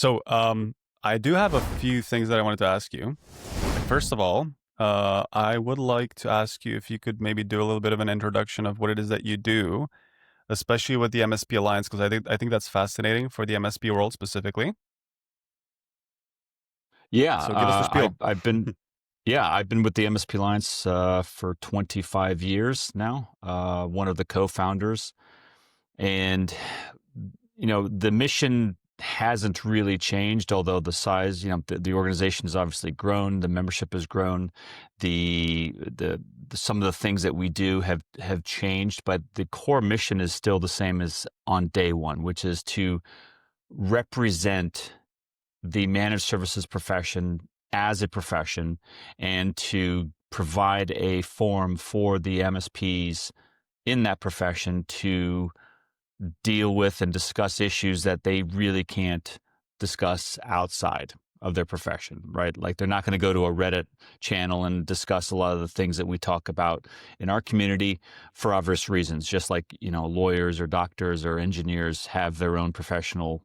I do have a few things that I wanted to ask you. First of all, I would like to ask you if you could maybe do a little bit of an introduction of what it is that you do, especially with the MSP Alliance, because I think that's fascinating for the MSP world specifically. Yeah, So give us the spiel. I've been with the MSP Alliance for 25 years now. One of the co-founders, and the mission hasn't really changed, although the size, the organization has obviously grown, the membership has grown, the some of the things that we do have changed, but the core mission is still the same as on day one, which is to represent the managed services profession as a profession and to provide a forum for the MSPs in that profession to deal with and discuss issues that they really can't discuss outside of their profession, right? Like they're not going to go to a Reddit channel and discuss a lot of the things that we talk about in our community for obvious reasons, just like, lawyers or doctors or engineers have their own professional,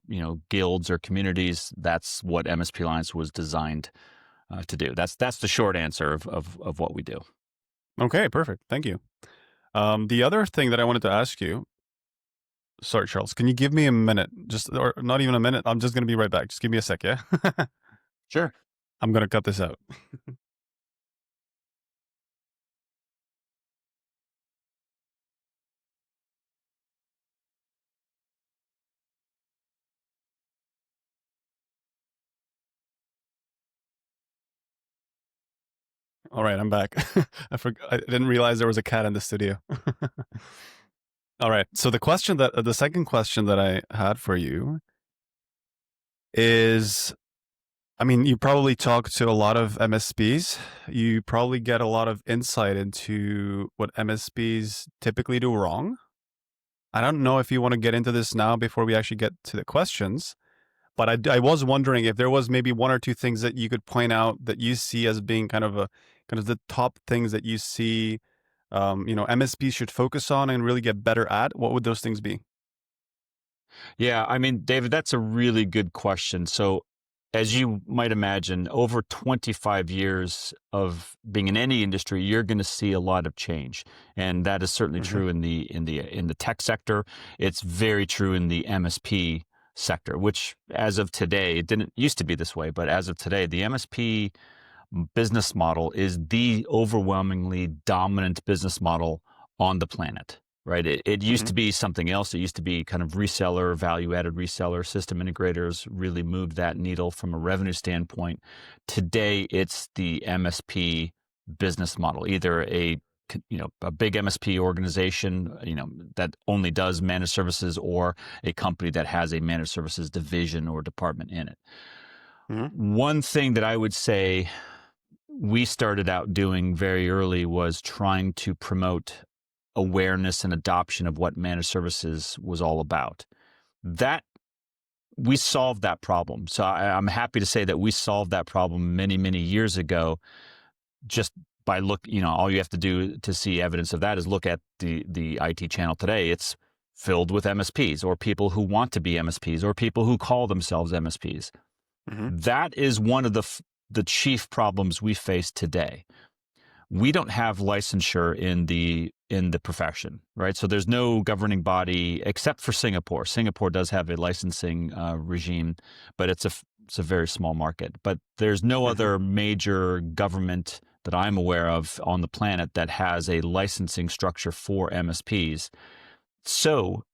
guilds or communities. That's what MSP Alliance was designed to do. That's the short answer of what we do. Okay, perfect. Thank you. The other thing that I wanted to ask you, sorry, Charles, can you give me a minute? Or not even a minute. I'm just going to be right back. Just give me a sec, yeah? Sure. I'm going to cut this out. All right, I'm back. I didn't realize there was a cat in the studio. All right. So the second question that I had for you is, I mean, you probably talk to a lot of MSPs. You probably get a lot of insight into what MSPs typically do wrong. I don't know if you want to get into this now before we actually get to the questions, but I was wondering if there was maybe one or two things that you could point out that you see as being kind of the top things that you see, MSPs should focus on and really get better at. What would those things be? Yeah, I mean, David, that's a really good question. So, as you might imagine, over 25 years of being in any industry, you're going to see a lot of change, and that is certainly Mm-hmm. true in the tech sector. It's very true in the MSP sector, which, as of today, it didn't used to be this way, but as of today, the MSP business model is the overwhelmingly dominant business model on the planet, right? It used Mm-hmm. to be something else. It used to be kind of reseller, value-added reseller. System integrators really moved that needle from a revenue standpoint. Today, it's the MSP business model, either a big MSP organization, that only does managed services, or a company that has a managed services division or department in it. Mm-hmm. One thing that I would say we started out doing very early was trying to promote awareness and adoption of what managed services was all about. That we solved that problem. So I'm happy to say that we solved that problem many, many years ago. Just by all you have to do to see evidence of that is look at the IT channel today. It's filled with MSPs or people who want to be MSPs or people who call themselves MSPs. Mm-hmm. That is one of the chief problems we face today. We don't have licensure in the profession, right? So there's no governing body except for Singapore. Singapore does have a licensing regime, but it's a very small market. But there's no Mm-hmm. other major government that I'm aware of on the planet that has a licensing structure for MSPs. So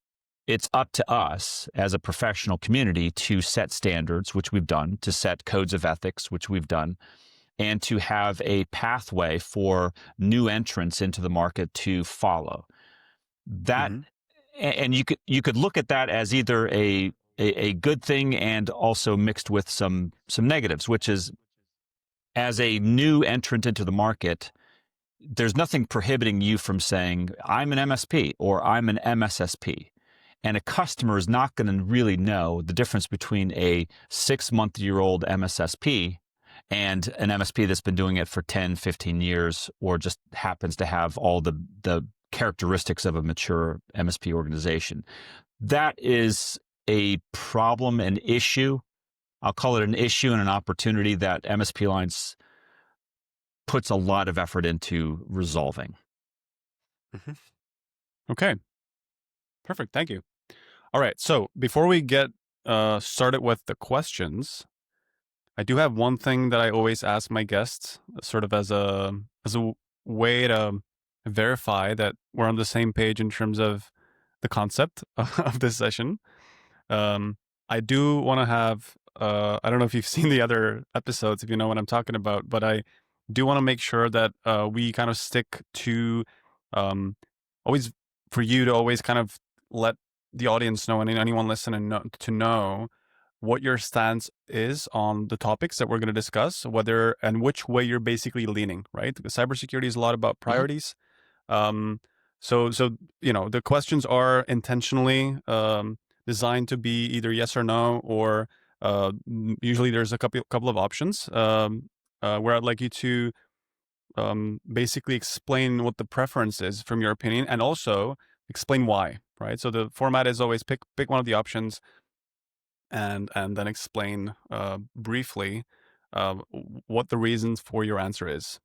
it's up to us as a professional community to set standards, which we've done, to set codes of ethics, which we've done, and to have a pathway for new entrants into the market to follow. That, Mm-hmm. and you could look at that as either a good thing and also mixed with some negatives, which is, as a new entrant into the market, there's nothing prohibiting you from saying, I'm an MSP or I'm an MSSP. And a customer is not going to really know the difference between a 6-month-old MSSP and an MSP that's been doing it for 10, 15 years, or just happens to have all the characteristics of a mature MSP organization. That is a problem, an issue I'll call it an issue and an opportunity that MSP Alliance puts a lot of effort into resolving. Mm-hmm. Okay. Perfect. Thank you. All right. So before we get started with the questions, I do have one thing that I always ask my guests, sort of as a way to verify that we're on the same page in terms of the concept of this session. I do want to have. I don't know if you've seen the other episodes, if you know what I'm talking about, but I do want to make sure that we kind of stick to um, always for you to always kind of let the audience know and anyone listening to know what your stance is on the topics that we're going to discuss, whether and which way you're basically leaning, right? Because cybersecurity is a lot about priorities. Um, so the questions are intentionally designed to be either yes or no, or usually there's a couple of options where I'd like you to basically explain what the preference is from your opinion, and also explain why. Right. So the format is always pick one of the options, and then explain briefly what the reasons for your answer is.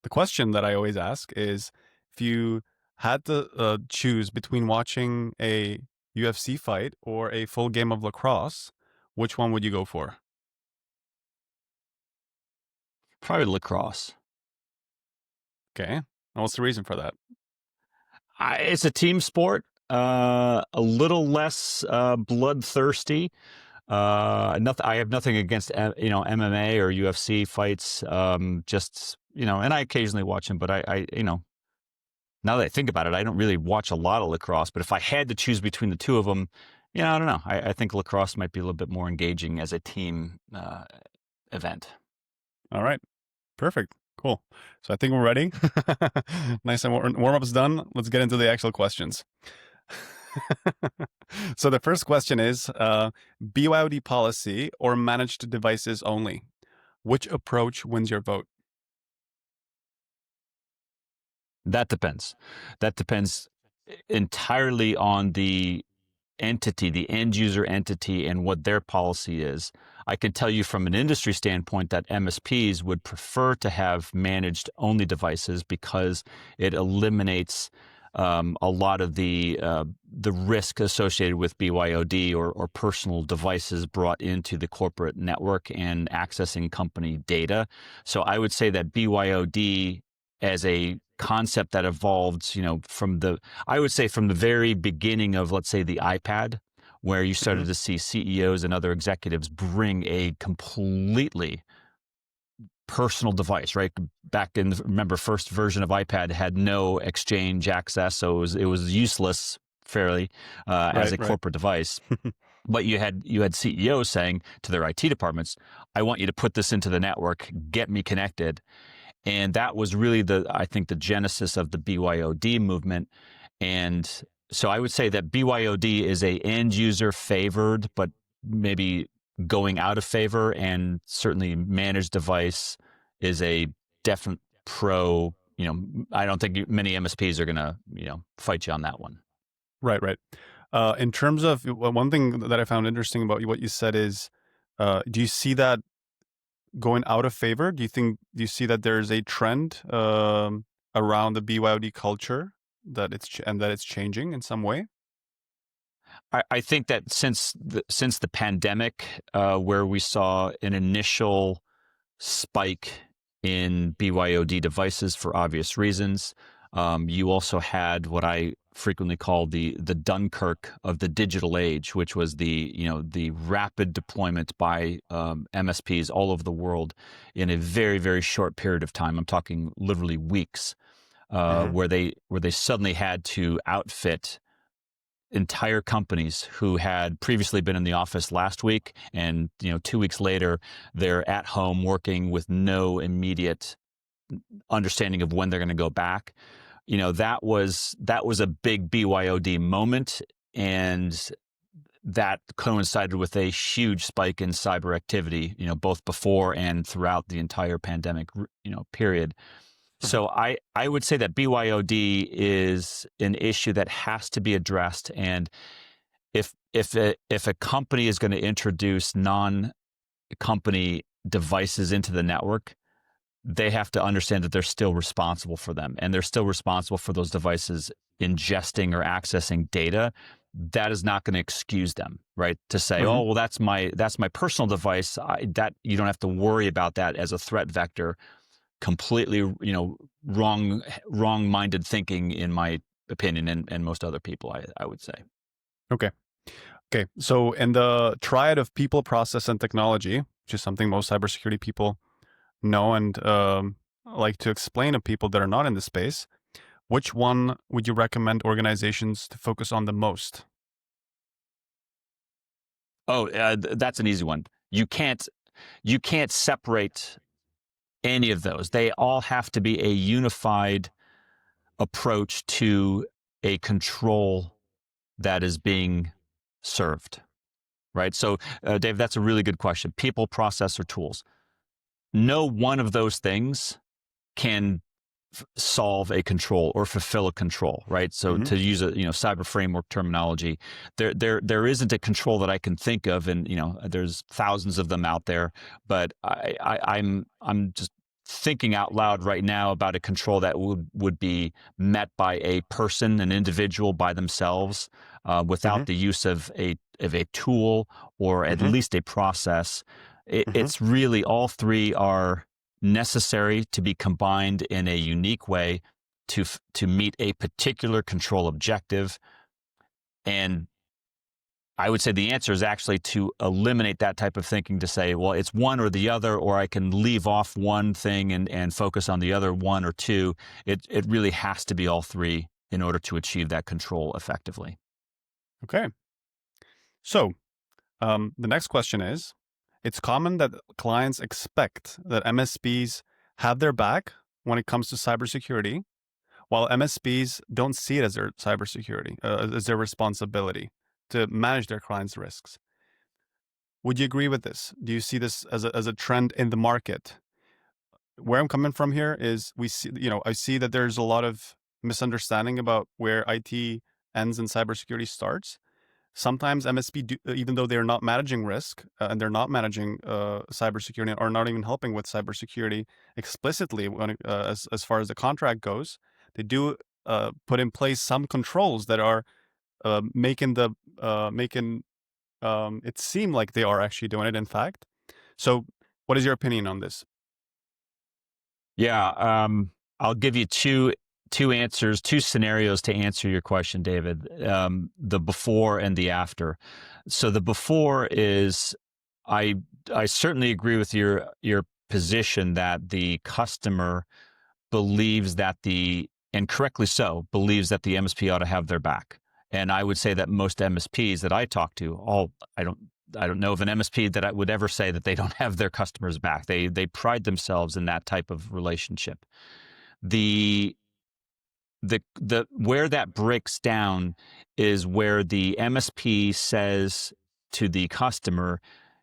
The question that I always ask is, if you had to choose between watching a UFC fight or a full game of lacrosse, which one would you go for? Probably lacrosse. Okay. And what's the reason for that? It's a team sport, a little less bloodthirsty. I have nothing against MMA or UFC fights. Just and I occasionally watch them, but I now that I think about it, I don't really watch a lot of lacrosse. But if I had to choose between the two of them, I don't know. I think lacrosse might be a little bit more engaging as a team event. All right. Perfect. Cool. So I think we're ready. Nice and warm-up's done. Let's get into the actual questions. So the first question is BYOD policy or managed devices only? Which approach wins your vote? That depends. That depends entirely on the entity, the end user entity, and what their policy is. I can tell you from an industry standpoint that MSPs would prefer to have managed only devices because it eliminates a lot of the risk associated with BYOD or personal devices brought into the corporate network and accessing company data. So I would say that BYOD as a concept that evolved, from the very beginning of, let's say, the iPad, where you started to see CEOs and other executives bring a completely personal device, right? Back in, remember, first version of iPad had no Exchange access, so it was useless fairly as a corporate device. But you had CEOs saying to their IT departments, "I want you to put this into the network, get me connected." And that was really I think the genesis of the BYOD movement. And so I would say that BYOD is a end user favored, but maybe going out of favor, and certainly managed device is a definite pro. I don't think many MSPs are going to, fight you on that one. Right. In terms of one thing that I found interesting about what you said is, do you see that going out of favor? Do you see that there's a trend around the BYOD culture that it's changing in some way? I think that since the pandemic, where we saw an initial spike in BYOD devices for obvious reasons, you also had what I frequently call the Dunkirk of the digital age, which was the rapid deployment by MSPs all over the world in a very, very short period of time. I'm talking literally weeks, where they suddenly had to outfit entire companies who had previously been in the office last week, and 2 weeks later they're at home working with no immediate understanding of when they're going to go back. That was a big BYOD moment, and that coincided with a huge spike in cyber activity, both before and throughout the entire pandemic, period. So I would say that BYOD is an issue that has to be addressed. And if a company is going to introduce company devices into the network, they have to understand that they're still responsible for them, and they're still responsible for those devices ingesting or accessing data. That is not going to excuse them, right? To say, Mhm. oh, well, that's my personal device. That you don't have to worry about that as a threat vector. Completely, wrong-minded thinking, in my opinion, and most other people, I would say. Okay. Okay. So in the triad of people, process, and technology, which is something most cybersecurity people know and like to explain to people that are not in the space, which one would you recommend organizations to focus on the most? Oh, that's an easy one. You can't separate any of those. They all have to be a unified approach to a control that is being served, right? So, Dave, that's a really good question. People, process, or tools. No one of those things can solve a control or fulfill a control, right? So, Mhm. to use a cyber framework terminology, there isn't a control that I can think of, and there's thousands of them out there. But I'm just thinking out loud right now about a control that would be met by a person, an individual by themselves, without Mhm. the use of a tool or at Mhm. least a process. Mhm. It's really, all three are necessary to be combined in a unique way to meet a particular control objective. And I would say the answer is actually to eliminate that type of thinking, to say, well, it's one or the other, or I can leave off one thing and focus on the other one or two. It really has to be all three in order to achieve that control effectively. Okay. So the next question is, it's common that clients expect that MSPs have their back when it comes to cybersecurity, while MSPs don't see it as their cybersecurity, as their responsibility to manage their clients' risks. Would you agree with this? Do you see this as a trend in the market? Where I'm coming from here is I see that there's a lot of misunderstanding about where IT ends and cybersecurity starts. Sometimes MSP, even though they're not managing risk and they're not managing cybersecurity or not even helping with cybersecurity explicitly as far as the contract goes, they do put in place some controls that are making it seem like they are actually doing it. In fact, so what is your opinion on this? Yeah, I'll give you two answers, two scenarios to answer your question, David. The before and the after. So the before is, I I certainly agree with your position that the customer believes that and correctly so, believes that the MSP ought to have their back. And I would say that most MSPs that I talk to, I don't know of an MSP that I would ever say that they don't have their customers back. They pride themselves in that type of relationship. The where that breaks down is where the MSP says to the customer,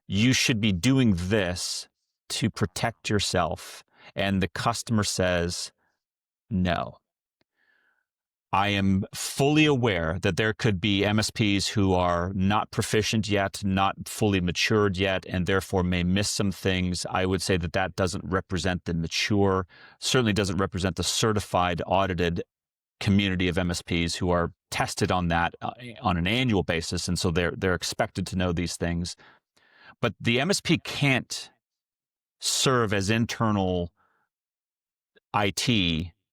you should be doing this to protect yourself. And the customer says, no. I am fully aware that there could be MSPs who are not proficient yet, not fully matured yet, and therefore may miss some things. I would say that that doesn't represent the mature, certainly doesn't represent the certified, audited community of MSPs who are tested on that on an annual basis, and so they're expected to know these things. But the MSP can't serve as internal IT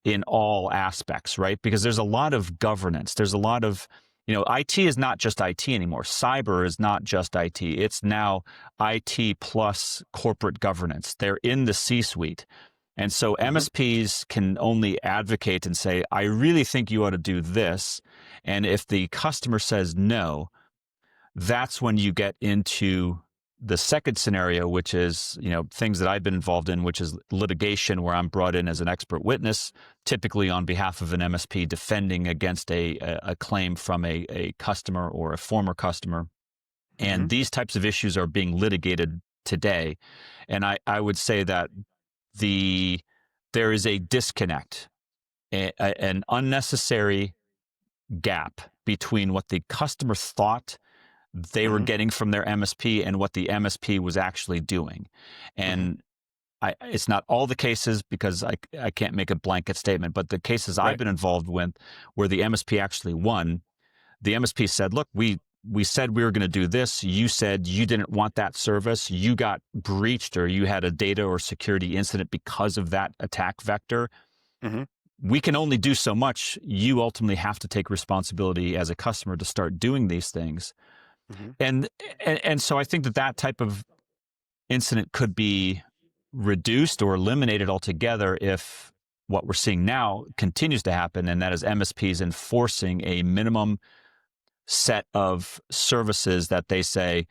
in all aspects, right? Because there's a lot of governance. There's a lot of, IT is not just IT anymore. Cyber is not just IT. It's now IT plus corporate governance. They're in the C-suite. And so Hmm. MSPs can only advocate and say, I really think you ought to do this. And if the customer says no, that's when you get into the second scenario, which is, things that I've been involved in, which is litigation, where I'm brought in as an expert witness, typically on behalf of an MSP defending against a claim from a customer or a former customer. Hmm. And these types of issues are being litigated today. And I would say that there is a disconnect, an unnecessary gap between what the customer thought they were getting from their MSP and what the MSP was actually doing. And it's not all the cases, because I can't make a blanket statement, but the cases I've been involved with where the MSP actually won, the MSP said, look, we said we were going to do this. You said you didn't want that service. You got breached, or you had a data or security incident because of that attack vector. We can only do so much. You ultimately have to take responsibility as a customer to start doing these things. And so I think that type of incident could be reduced or eliminated altogether if what we're seeing now continues to happen, and that is MSPs enforcing a minimum set of services that they say,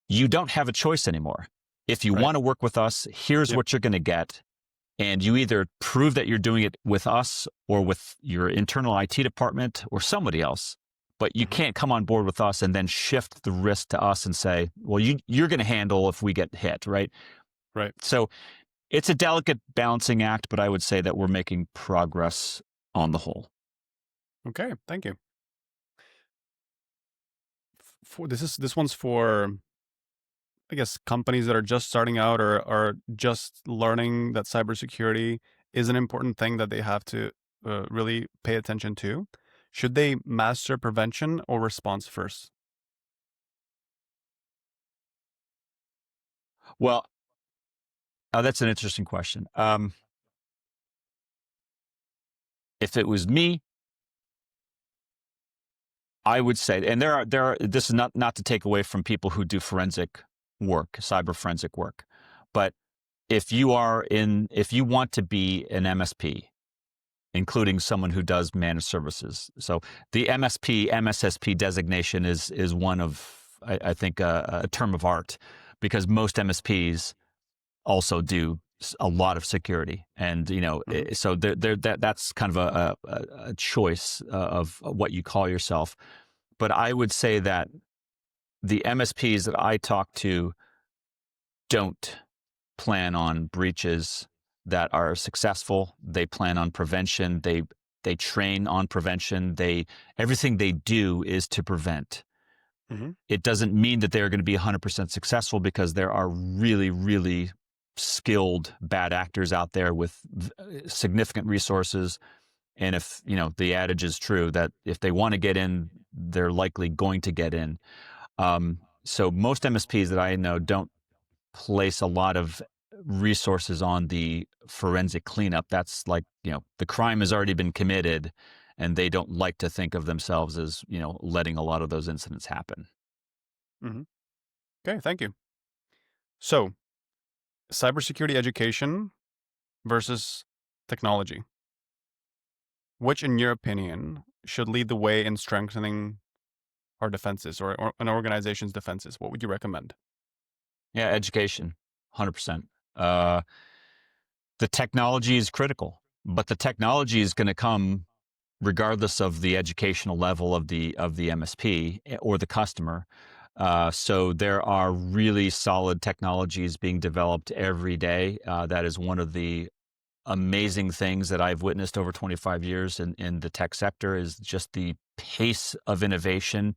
you don't have a choice anymore. If you want to work with us, here's what you're going to get. And you either prove that you're doing it with us or with your internal IT department or somebody else, but you can't come on board with us and then shift the risk to us and say, well, you're going to handle if we get hit, right? Right. So it's a delicate balancing act, but I would say that we're making progress on the whole. Okay, thank you. This one's for, I guess, companies that are just starting out or are just learning that cybersecurity is an important thing that they have to really pay attention to. Should they master prevention or response first? Well, that's an interesting question. If it was me, I would say, and there are. This is not to take away from people who do forensic work, cyber forensic work, but if you want to be an MSP, including someone who does managed services, so the MSSP designation is one of, I think, a term of art, because most MSPs also do a lot of security, and so that's kind of a choice of what you call yourself. But I would say that the MSPs that I talk to don't plan on breaches that are successful. They plan on prevention. They train on prevention. Everything they do is to prevent. It doesn't mean that they're going to be 100% successful, because there are really, really skilled bad actors out there with significant resources. And if, the adage is true that if they want to get in, they're likely going to get in. So most MSPs that I know don't place a lot of resources on the forensic cleanup. That's like, the crime has already been committed, and they don't like to think of themselves as, letting a lot of those incidents happen. Okay, thank you. So, cybersecurity education versus technology. Which, in your opinion, should lead the way in strengthening our defenses or an organization's defenses? What would you recommend? Yeah, education, 100%. The technology is critical, but the technology is going to come regardless of the educational level of the MSP or the customer. So there are really solid technologies being developed every day. That is one of the amazing things that I've witnessed over 25 years in the tech sector, is just the pace of innovation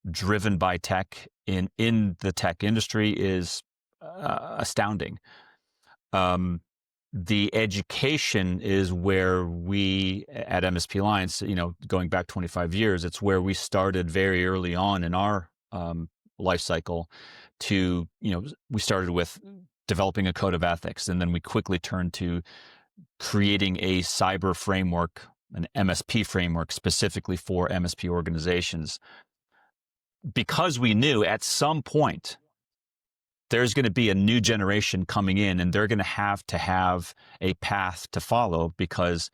driven by tech in the tech industry is astounding. The education is where we at MSP Alliance, going back 25 years, it's where we started very early on in our life cycle to, we started with developing a code of ethics, and then we quickly turned to creating a cyber framework, an MSP framework specifically for MSP organizations, because we knew at some point there's going to be a new generation coming in, and they're going to have a path to follow, because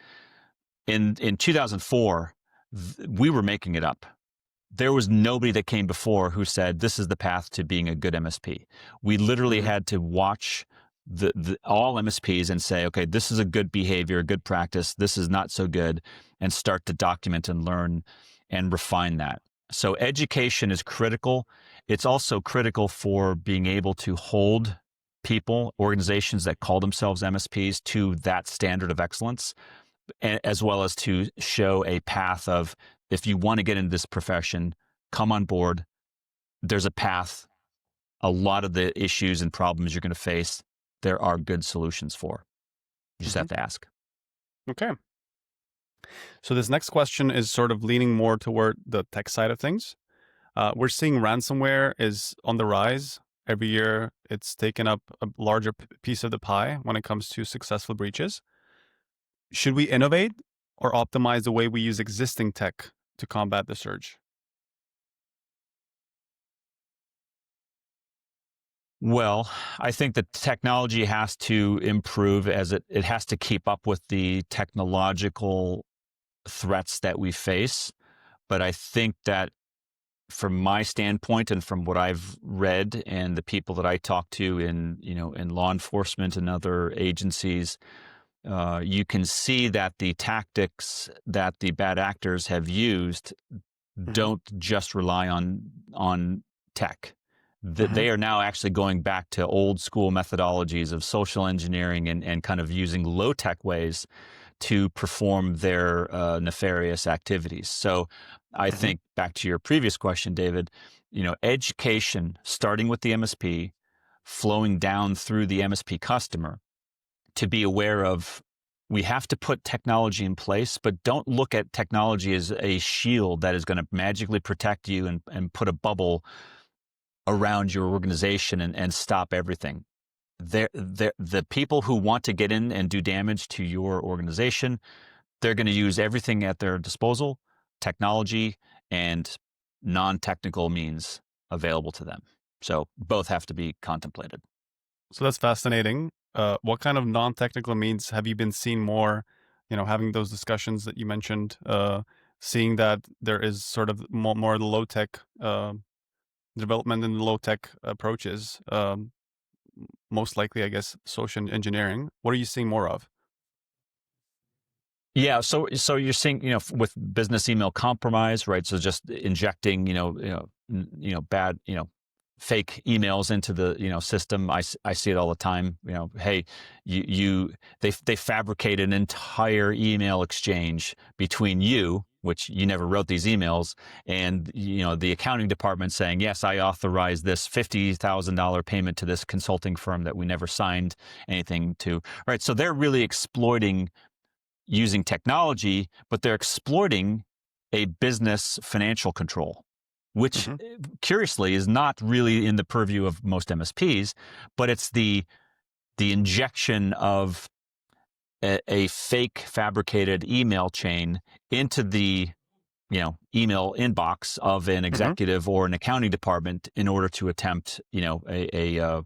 in 2004, we were making it up. There was nobody that came before who said, this is the path to being a good MSP. We literally had to watch all MSPs and say, okay, this is a good behavior, good practice. This is not so good, and start to document and learn and refine that. So education is critical. It's also critical for being able to hold people, organizations that call themselves MSPs, to that standard of excellence, as well as to show a path of, if you want to get into this profession, come on board, there's a path. A lot of the issues and problems you're going to face, there are good solutions for. You just have to ask. Okay. So this next question is sort of leaning more toward the tech side of things. We're seeing ransomware is on the rise. Every year, it's taken up a larger piece of the pie when it comes to successful breaches. Should we innovate or optimize the way we use existing tech to combat the surge? Well, I think the technology has to improve as it has to keep up with the technological threats that we face. But I think that from my standpoint and from what I've read and the people that I talk to in law enforcement and other agencies, you can see that the tactics that the bad actors have used don't just rely on tech. They are now actually going back to old school methodologies of social engineering and kind of using low tech ways to perform their nefarious activities. So I think back to your previous question, David, education starting with the MSP, flowing down through the MSP customer to be aware of, we have to put technology in place, but don't look at technology as a shield that is going to magically protect you and put a bubble around your organization and stop everything. The people who want to get in and do damage to your organization, they're going to use everything at their disposal, technology and non-technical means available to them. So both have to be contemplated. So that's fascinating. What kind of non-technical means have you been seeing more, having those discussions that you mentioned, seeing that there is sort of more low-tech development and low-tech approaches, most likely, I guess, social engineering. What are you seeing more of? Yeah, so you're seeing, with business email compromise, right? So just injecting, bad, fake emails into the, system. I see it all the time. Hey, they fabricate an entire email exchange between you, which you never wrote these emails, and the accounting department saying, yes, I authorize this $50,000 payment to this consulting firm that we never signed anything to. Right, so they're really exploiting using technology, but they're exploiting a business financial control, which curiously is not really in the purview of most MSPs, but it's the injection of a fake fabricated email chain into the email inbox of an executive or an accounting department in order to attempt a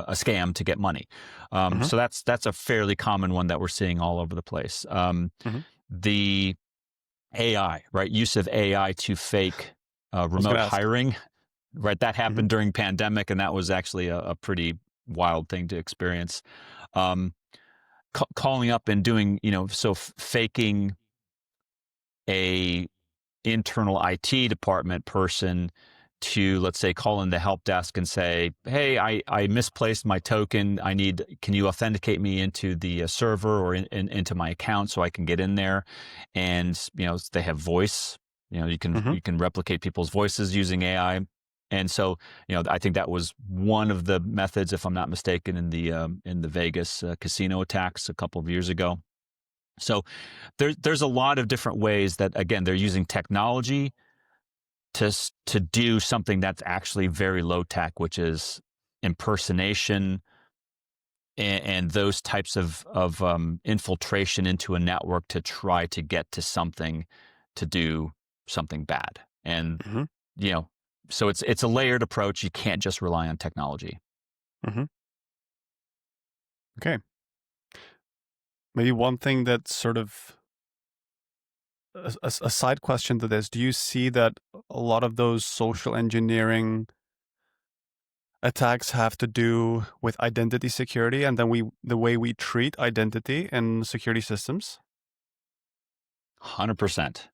scam to get money. So that's a fairly common one that we're seeing all over the place. The AI, right? Use of AI to fake remote hiring, right? That happened during pandemic, and that was actually a pretty wild thing to experience. Calling up and doing, faking a internal IT department person to, let's say, call in the help desk and say, hey, I misplaced my token. Can you authenticate me into the server or into my account so I can get in there? And, they have voice, you can replicate people's voices using AI. And so, I think that was one of the methods, if I'm not mistaken, in the Vegas casino attacks a couple of years ago. So there's a lot of different ways that, again, they're using technology to do something that's actually very low tech, which is impersonation and those types of infiltration into a network to try to get to something, to do something bad. And so it's a layered approach. You can't just rely on technology. Okay. Maybe one thing that's sort of a side question to this, do you see that a lot of those social engineering attacks have to do with identity security and then the way we treat identity in security systems? 100%.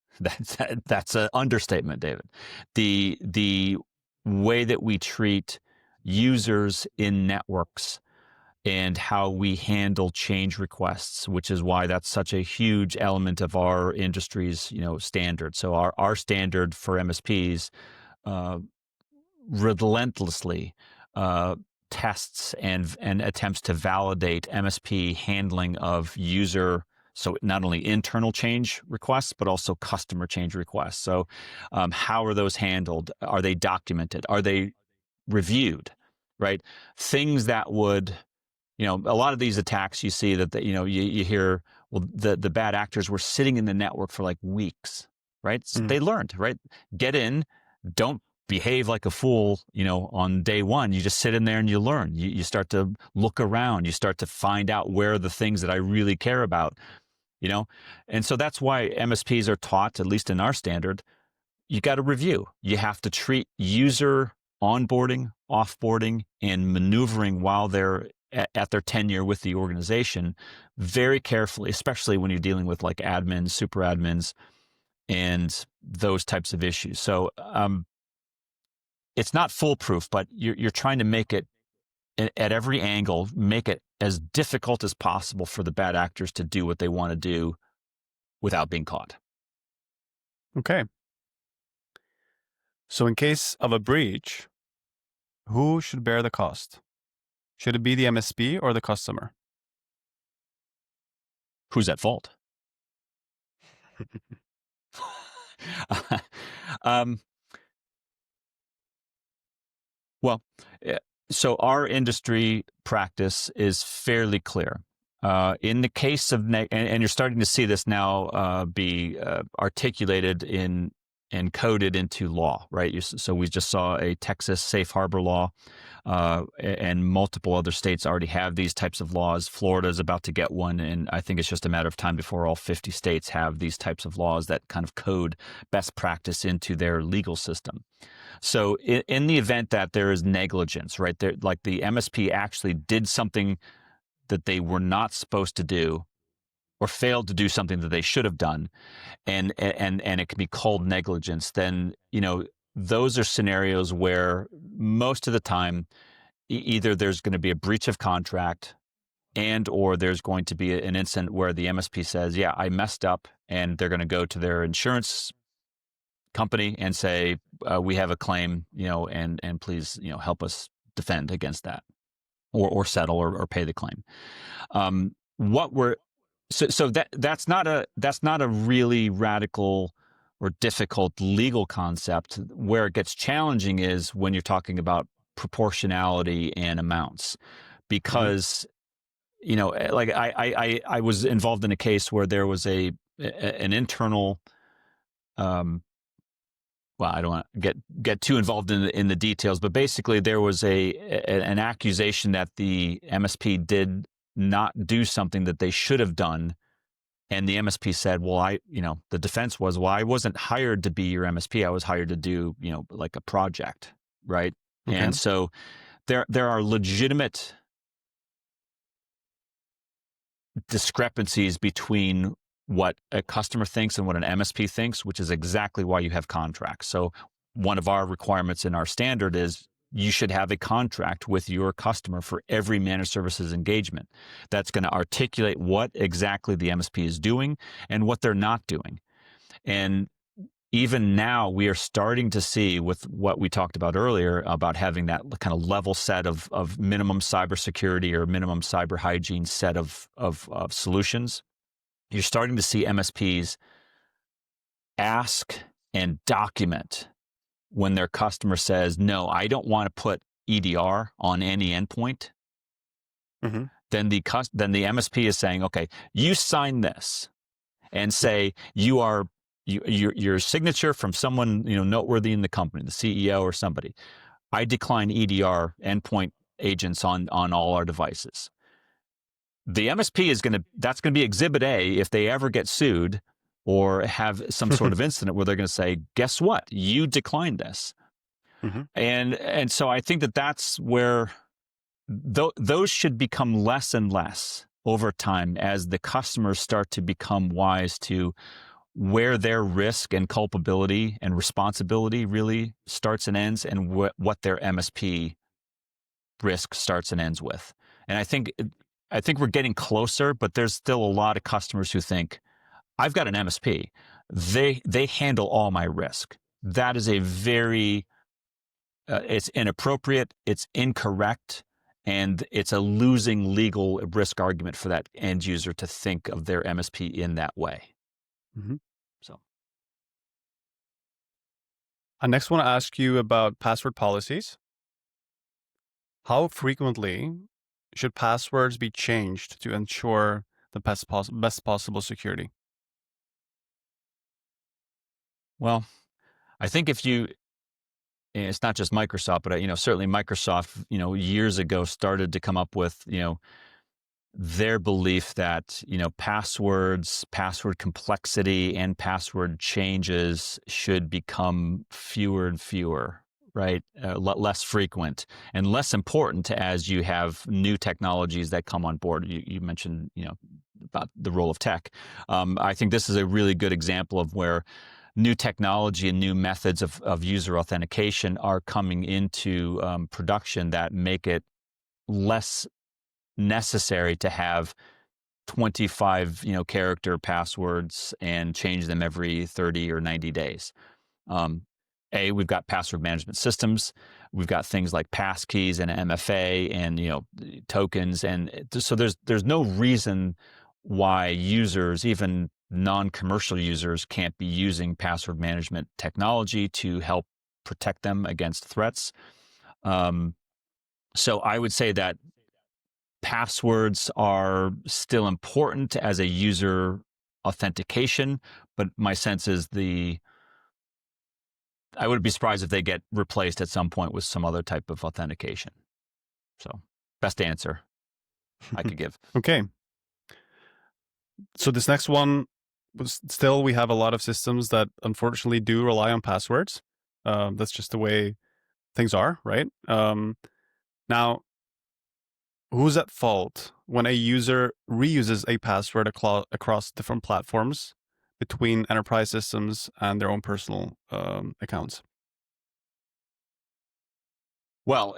That's an understatement, David. The way that we treat users in networks and how we handle change requests, which is why that's such a huge element of our industry's, standard. So our standard for MSPs relentlessly tests and attempts to validate MSP handling of user, so not only internal change requests, but also customer change requests. So how are those handled? Are they documented? Are they reviewed, right? Things that would, a lot of these attacks you see that, you hear, well, the bad actors were sitting in the network for like weeks, right? So they learned, right? Get in, don't behave like a fool, on day one. You just sit in there and you learn. You start to look around. You start to find out where are the things that I really care about, And so that's why MSPs are taught, at least in our standard, you got to review. You have to treat user onboarding, offboarding, and maneuvering while they're at their tenure with the organization very carefully, especially when you're dealing with like admins, super admins, and those types of issues. So it's not foolproof, but you're trying to make it at every angle, make it as difficult as possible for the bad actors to do what they want to do without being caught. Okay. So in case of a breach, who should bear the cost? Should it be the MSP or the customer? Who's at fault? Well, so our industry practice is fairly clear. In the case of, and you're starting to see this now be articulated and coded into law, right? So we just saw a Texas safe harbor law, and multiple other states already have these types of laws. Florida is about to get one, and I think it's just a matter of time before all 50 states have these types of laws that kind of code best practice into their legal system. So in the event that there is negligence, right, there, like the MSP actually did something that they were not supposed to do, or failed to do something that they should have done, and it can be called negligence, then, those are scenarios where most of the time, either there's going to be a breach of contract, and or there's going to be an incident where the MSP says, yeah, I messed up, and they're going to go to their insurance company and say, we have a claim, and please, help us defend against that, or settle or pay the claim. So that's not a really radical or difficult legal concept. Where it gets challenging is when you're talking about proportionality and amounts, because like I was involved in a case where there was an internal. Well, I don't want to get too involved in the details, but basically there was an accusation that the MSP did not do something that they should have done. And the MSP said, well, the defense was, well, I wasn't hired to be your MSP. I was hired to do, like a project, right? Okay. And so there are legitimate discrepancies between what a customer thinks and what an MSP thinks, which is exactly why you have contracts. So one of our requirements in our standard is you should have a contract with your customer for every managed services engagement that's going to articulate what exactly the MSP is doing and what they're not doing. And even now, we are starting to see, with what we talked about earlier about having that kind of level set of minimum cybersecurity or minimum cyber hygiene set of solutions. You're starting to see MSPs ask and document when their customer says, no, I don't want to put EDR on any endpoint. Mm-hmm. Then the MSP is saying, okay, you sign this and say your signature from someone noteworthy in the company, the CEO or somebody. I decline EDR endpoint agents on all our devices. The MSP that's going to be Exhibit A if they ever get sued or have some sort of incident where they're going to say, guess what? You declined this. Mm-hmm. And so I think that's where those should become less and less over time as the customers start to become wise to where their risk and culpability and responsibility really starts and ends, and what their MSP risk starts and ends with. And I think we're getting closer, but there's still a lot of customers who think, I've got an MSP. They handle all my risk. That is a very it's inappropriate, it's incorrect, and it's a losing legal risk argument for that end user to think of their MSP in that way. Mm-hmm. So, I next want to ask you about password policies. How frequently should passwords be changed to ensure the best possible security? well, I think it's not just Microsoft, but certainly Microsoft, years ago started to come up with, their belief that, passwords, password complexity, and password changes should become fewer and fewer, right? Less frequent and less important as you have new technologies that come on board. You mentioned, about the role of tech. I think this is a really good example of where new technology and new methods of user authentication are coming into production that make it less necessary to have 25 character passwords and change them every 30 or 90 days. We've got password management systems. We've got things like passkeys and MFA and tokens, and so there's no reason why users, even non-commercial users, can't be using password management technology to help protect them against threats. So I would say that passwords are still important as a user authentication, but my sense is I wouldn't be surprised if they get replaced at some point with some other type of authentication. So, best answer I could give. Okay. So this next one, still we have a lot of systems that unfortunately do rely on passwords. That's just the way things are, right? Now, who's at fault when a user reuses a password across different platforms between enterprise systems and their own personal accounts? Well,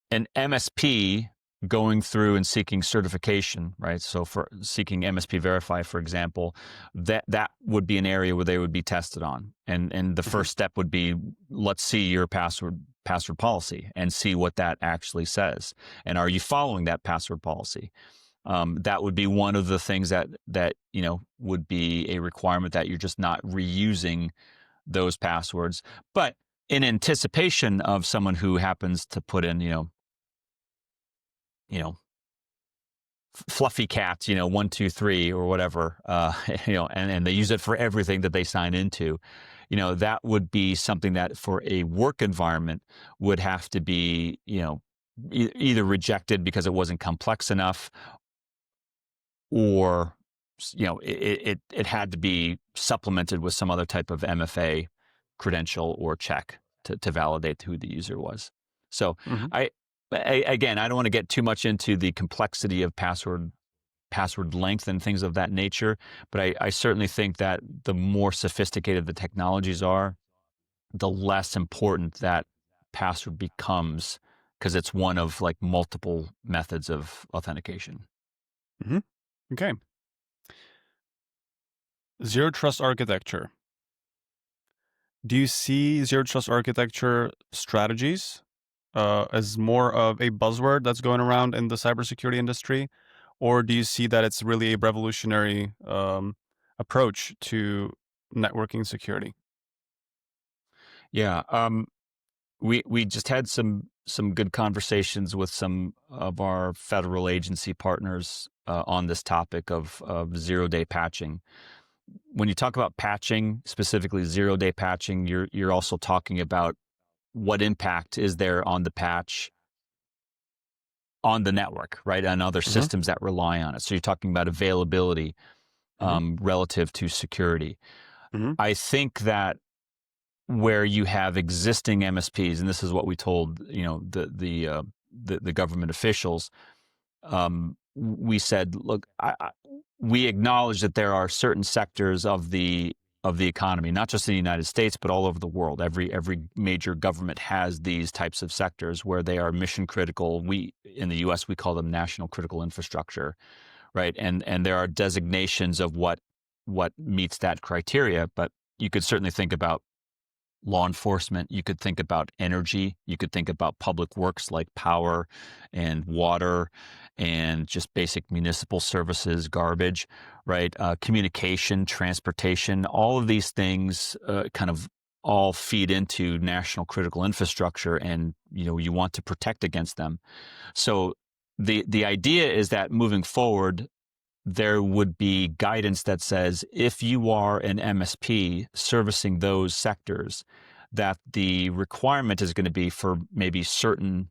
an MSP going through and seeking certification, right? So for seeking MSP Verify, for example, that would be an area where they would be tested on. And the first step would be, let's see your password policy and see what that actually says. And are you following that password policy? That would be one of the things that would be a requirement, that you're just not reusing those passwords. But in anticipation of someone who happens to put in, fluffy cat, 1, 2, 3 or whatever, and they use it for everything that they sign into, that would be something that for a work environment would have to be, either rejected because it wasn't complex enough, or, it had to be supplemented with some other type of MFA credential or check to validate who the user was. So again, I don't want to get too much into the complexity of password length and things of that nature, but I certainly think that the more sophisticated the technologies are, the less important that password becomes, because it's one of like multiple methods of authentication. Okay. Zero trust architecture. Do you see zero trust architecture strategies as more of a buzzword that's going around in the cybersecurity industry, or do you see that it's really a revolutionary approach to networking security? Yeah, we just had some good conversations with some of our federal agency partners on this topic of 0-day patching. When you talk about patching, specifically 0-day patching, you're also talking about what impact is there on the patch on the network, right, and other systems that rely on it. So you're talking about availability relative to security. I think that where you have existing MSPs, and this is what we told the government officials, we said, look, we acknowledge that there are certain sectors of the economy, not just in the United States, but all over the world. Every major government has these types of sectors where they are mission critical. In the U.S. we call them national critical infrastructure, right? And there are designations of what meets that criteria. But you could certainly think about law enforcement. You could think about energy. You could think about public works like power and water and just basic municipal services, garbage, right? Communication, transportation, all of these things kind of all feed into national critical infrastructure, and you want to protect against them. So the idea is that moving forward, there would be guidance that says if you are an MSP servicing those sectors, that the requirement is going to be for maybe certain,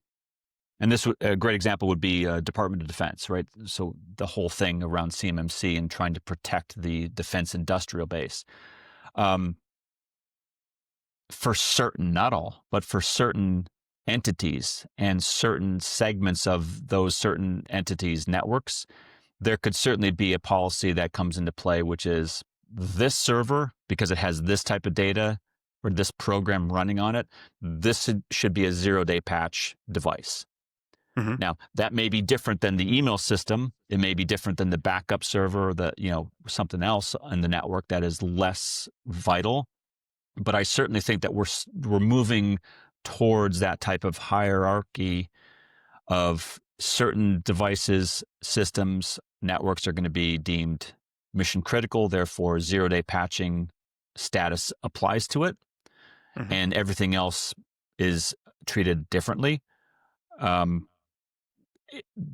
and a great example would be Department of Defense, right? So the whole thing around CMMC and trying to protect the defense industrial base. For certain, not all, but for certain entities and certain segments of those certain entities' networks, there could certainly be a policy that comes into play, which is this server, because it has this type of data or this program running on it, this should be a 0-day patch device. Mm-hmm. Now, that may be different than the email system. It may be different than the backup server, something else in the network that is less vital. But I certainly think that we're moving towards that type of hierarchy of certain devices, systems, networks are going to be deemed mission critical. Therefore, 0-day patching status applies to it, Mm-hmm. and everything else is treated differently.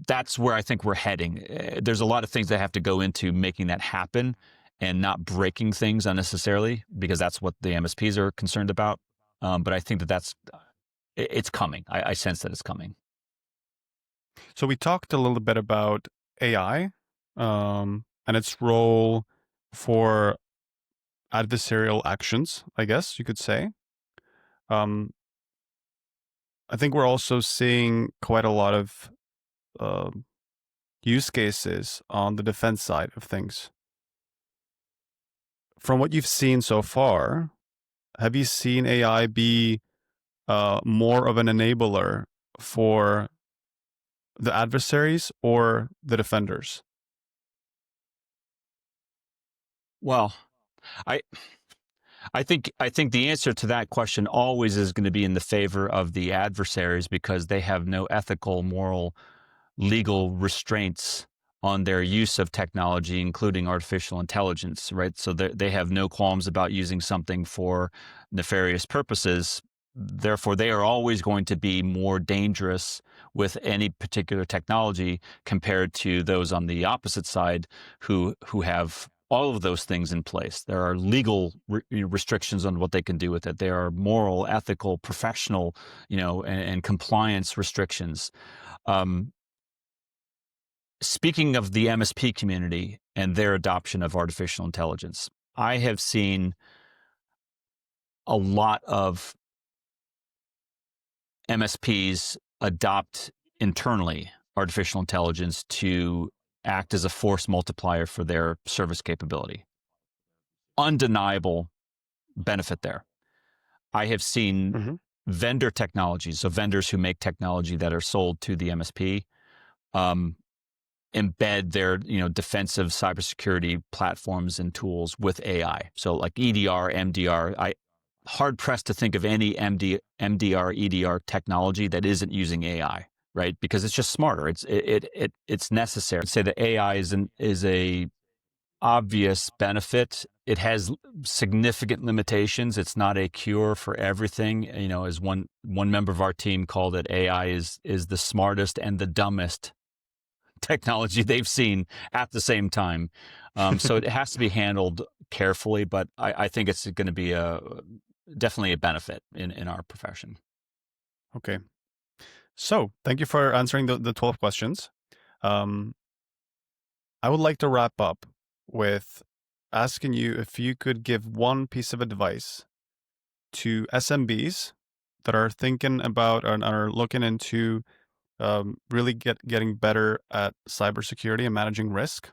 That's where I think we're heading. There's a lot of things that have to go into making that happen and not breaking things unnecessarily, because that's what the MSPs are concerned about. But I think it's coming. I sense that it's coming. So we talked a little bit about AI and its role for adversarial actions, I guess you could say. I think we're also seeing quite a lot of use cases on the defense side of things. From what you've seen so far, have you seen AI be more of an enabler for the adversaries or the defenders? Well, I I think the answer to that question always is going to be in the favor of the adversaries, because they have no ethical, moral, legal restraints on their use of technology, including artificial intelligence, right? So they have no qualms about using something for nefarious purposes. Therefore, they are always going to be more dangerous with any particular technology compared to those on the opposite side who have all of those things in place. There are legal restrictions on what they can do with it. There are moral, ethical, professional, and compliance restrictions. Speaking of the MSP community and their adoption of artificial intelligence, I have seen a lot of MSPs adopt internally artificial intelligence to act as a force multiplier for their service capability. Undeniable benefit there. I have seen Mm-hmm. vendor technologies, so vendors who make technology that are sold to the MSP, embed their defensive cybersecurity platforms and tools with AI. So like EDR, MDR. I hard pressed to think of any MDR, EDR technology that isn't using AI, right? Because it's just smarter. It's necessary. I'd say that AI is a obvious benefit. It has significant limitations. It's not a cure for everything. As one member of our team called it, AI is the smartest and the dumbest technology they've seen at the same time. So it has to be handled carefully, but I think it's going to be definitely a benefit in our profession. Okay. So thank you for answering the 12 questions. I would like to wrap up with asking you if you could give one piece of advice to SMBs that are thinking about and are looking into really getting better at cybersecurity and managing risk.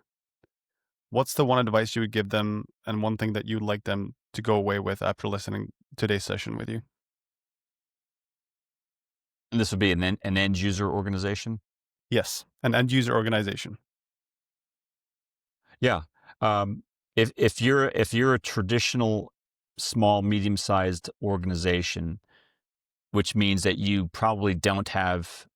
What's the one advice you would give them, and one thing that you'd like them to go away with after listening to today's session with you? And this would be an end user organization? Yes, an end user organization. Yeah. If you're a traditional small, medium-sized organization, which means that you probably don't have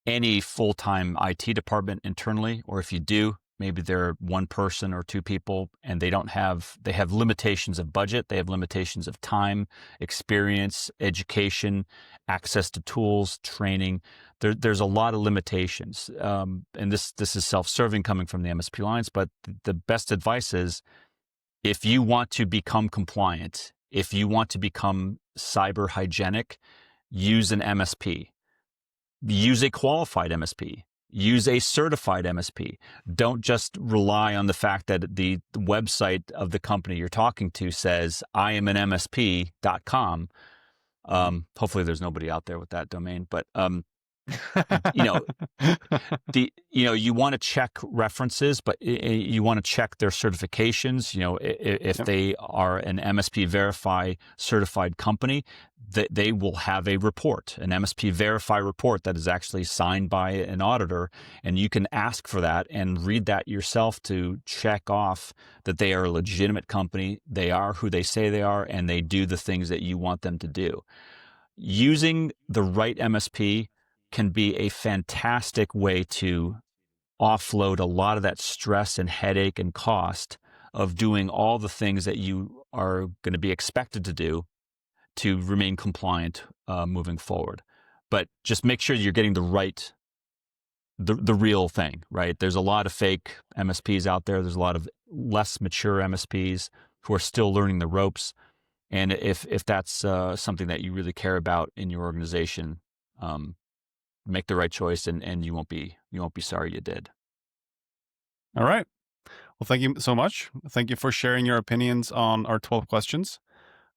any full-time IT department internally, or if you do, maybe they're one person or two people, and they have limitations of budget, they have limitations of time, experience, education, access to tools, training. There's a lot of limitations, and this is self-serving coming from the MSP Alliance. But the best advice is, if you want to become compliant, if you want to become cyber hygienic, use an MSP. Use a qualified MSP. Use a certified MSP. Don't just rely on the fact that the website of the company you're talking to says, I am an MSP.com. Hopefully there's nobody out there with that domain, but you know, you want to check references, but you want to check their certifications. If they are an MSP Verify certified company, they will have a report, an MSP Verify report that is actually signed by an auditor, and you can ask for that and read that yourself to check off that they are a legitimate company, they are who they say they are, and they do the things that you want them to do. Using the right MSP can be a fantastic way to offload a lot of that stress and headache and cost of doing all the things that you are going to be expected to do to remain compliant moving forward. But just make sure you're getting the real thing, right? There's a lot of fake MSPs out there. There's a lot of less mature MSPs who are still learning the ropes. And if that's something that you really care about in your organization, make the right choice, and you won't be sorry you did. All right. Well, thank you so much. Thank you for sharing your opinions on our 12 questions.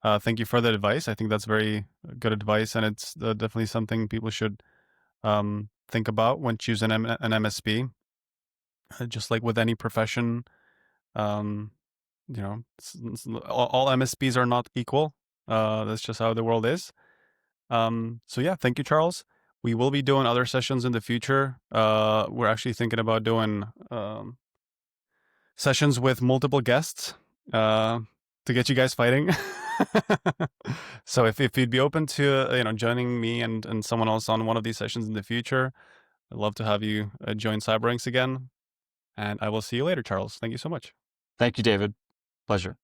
Thank you for that advice. I think that's very good advice, and it's definitely something people should think about when choosing an MSP. Just like with any profession, all MSPs are not equal. That's just how the world is. So yeah, thank you, Charles. We will be doing other sessions in the future. We're actually thinking about doing sessions with multiple guests to get you guys fighting. So if you'd be open to joining me and someone else on one of these sessions in the future, I'd love to have you join CyberOinks again. And I will see you later, Charles. Thank you so much. Thank you, David. Pleasure.